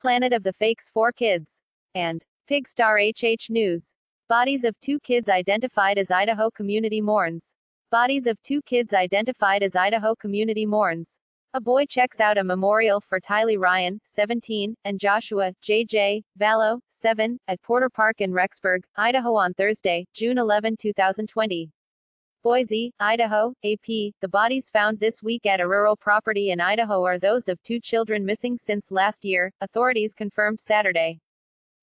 Planet of the Fakes 4 Kids. And Pigstar HH News. Bodies of 2 kids identified as Idaho community mourns. Bodies of 2 kids identified as Idaho community mourns. A boy checks out a memorial for Tylee Ryan, 17, and Joshua, JJ, Vallow, 7, at Porter Park in Rexburg, Idaho on Thursday, June 11, 2020. Boise, Idaho, AP. The bodies found this week at a rural property in Idaho are those of 2 children missing since last year, authorities confirmed Saturday.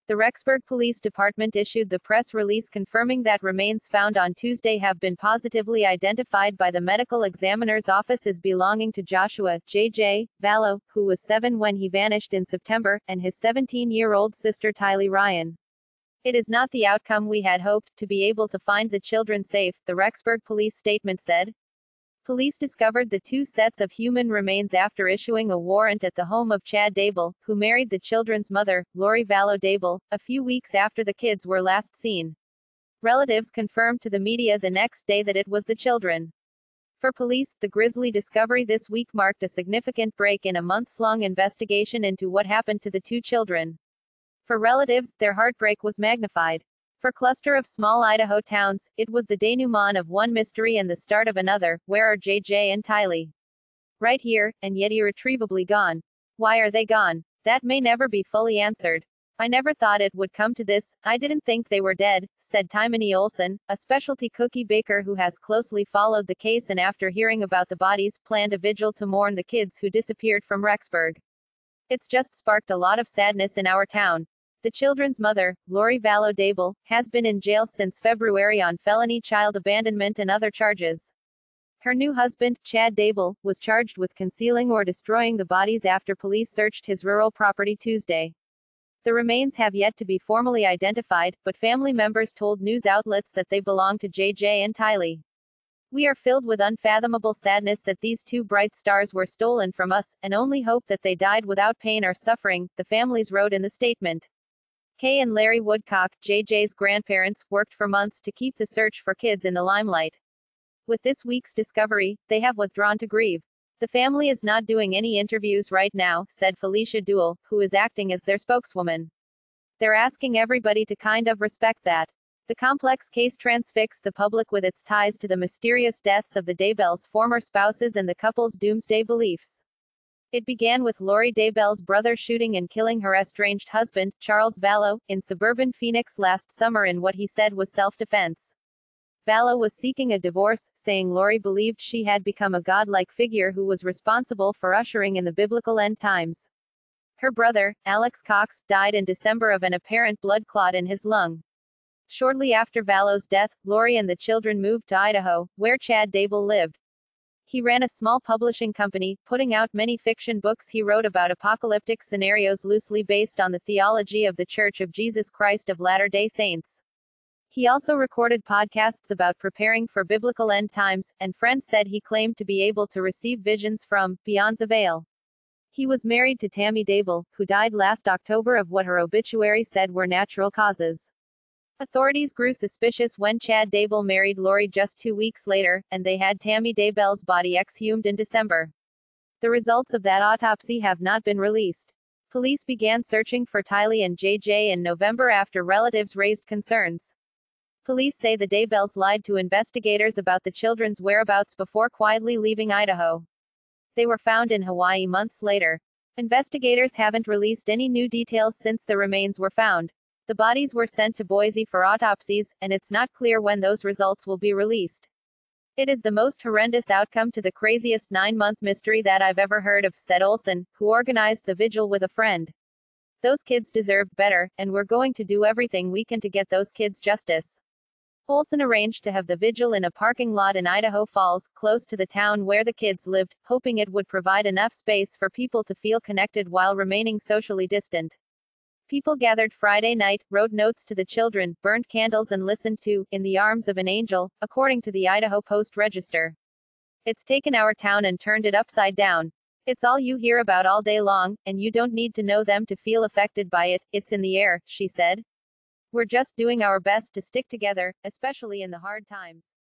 The Rexburg Police Department issued the press release confirming that remains found on Tuesday have been positively identified by the medical examiner's office as belonging to Joshua, JJ, Vallow, who was 7 when he vanished in September, and his 17-year-old sister Tylee Ryan. It is not the outcome we had hoped, to be able to find the children safe, the Rexburg police statement said. Police discovered the 2 sets of human remains after issuing a warrant at the home of Chad Dable, who married the children's mother, Lori Vallow Dable, a few weeks after the kids were last seen. Relatives confirmed to the media the next day that it was the children. For police, the grisly discovery this week marked a significant break in a months-long investigation into what happened to the 2 children. For relatives, their heartbreak was magnified. For cluster of small Idaho towns, it was the denouement of one mystery and the start of another. Where are JJ and Tylee? Right here, and yet irretrievably gone. Why are they gone? That may never be fully answered. I never thought it would come to this. I didn't think they were dead, said Tylee Olson, a specialty cookie baker who has closely followed the case and after hearing about the bodies, planned a vigil to mourn the kids who disappeared from Rexburg. It's just sparked a lot of sadness in our town. The children's mother, Lori Vallow Dable, has been in jail since February on felony child abandonment and other charges. Her new husband, Chad Dable, was charged with concealing or destroying the bodies after police searched his rural property Tuesday. The remains have yet to be formally identified, but family members told news outlets that they belong to JJ and Tylee. We are filled with unfathomable sadness that these 2 bright stars were stolen from us, and only hope that they died without pain or suffering, the families wrote in the statement. Kay and Larry Woodcock, JJ's grandparents, worked for months to keep the search for kids in the limelight. With this week's discovery, they have withdrawn to grieve. The family is not doing any interviews right now, said Felicia Duell, who is acting as their spokeswoman. They're asking everybody to kind of respect that. The complex case transfixed the public with its ties to the mysterious deaths of the Daybells' former spouses and the couple's doomsday beliefs. It began with Lori Daybell's brother shooting and killing her estranged husband, Charles Vallow, in suburban Phoenix last summer in what he said was self-defense. Vallow was seeking a divorce, saying Lori believed she had become a godlike figure who was responsible for ushering in the biblical end times. Her brother, Alex Cox, died in December of an apparent blood clot in his lung. Shortly after Vallow's death, Lori and the children moved to Idaho, where Chad Dable lived. He ran a small publishing company, putting out many fiction books he wrote about apocalyptic scenarios loosely based on the theology of The Church of Jesus Christ of Latter-day Saints. He also recorded podcasts about preparing for biblical end times, and friends said he claimed to be able to receive visions from beyond the veil. He was married to Tammy Dable, who died last October of what her obituary said were natural causes. Authorities grew suspicious when Chad Dable married Lori just 2 weeks later, and they had Tammy Daybell's body exhumed in December. The results of that autopsy have not been released. Police began searching for Tylee and JJ in November after relatives raised concerns. Police say the Daybells lied to investigators about the children's whereabouts before quietly leaving Idaho. They were found in Hawaii months later. Investigators haven't released any new details since the remains were found. The bodies were sent to Boise for autopsies, and it's not clear when those results will be released. It is the most horrendous outcome to the craziest 9-month mystery that I've ever heard of, said Olson, who organized the vigil with a friend. Those kids deserved better, and we're going to do everything we can to get those kids justice. Olson arranged to have the vigil in a parking lot in Idaho Falls, close to the town where the kids lived, hoping it would provide enough space for people to feel connected while remaining socially distant. People gathered Friday night, wrote notes to the children, burned candles and listened to In the Arms of an Angel, according to the Idaho Post-Register. It's taken our town and turned it upside down. It's all you hear about all day long, and you don't need to know them to feel affected by it. It's in the air, she said. We're just doing our best to stick together, especially in the hard times.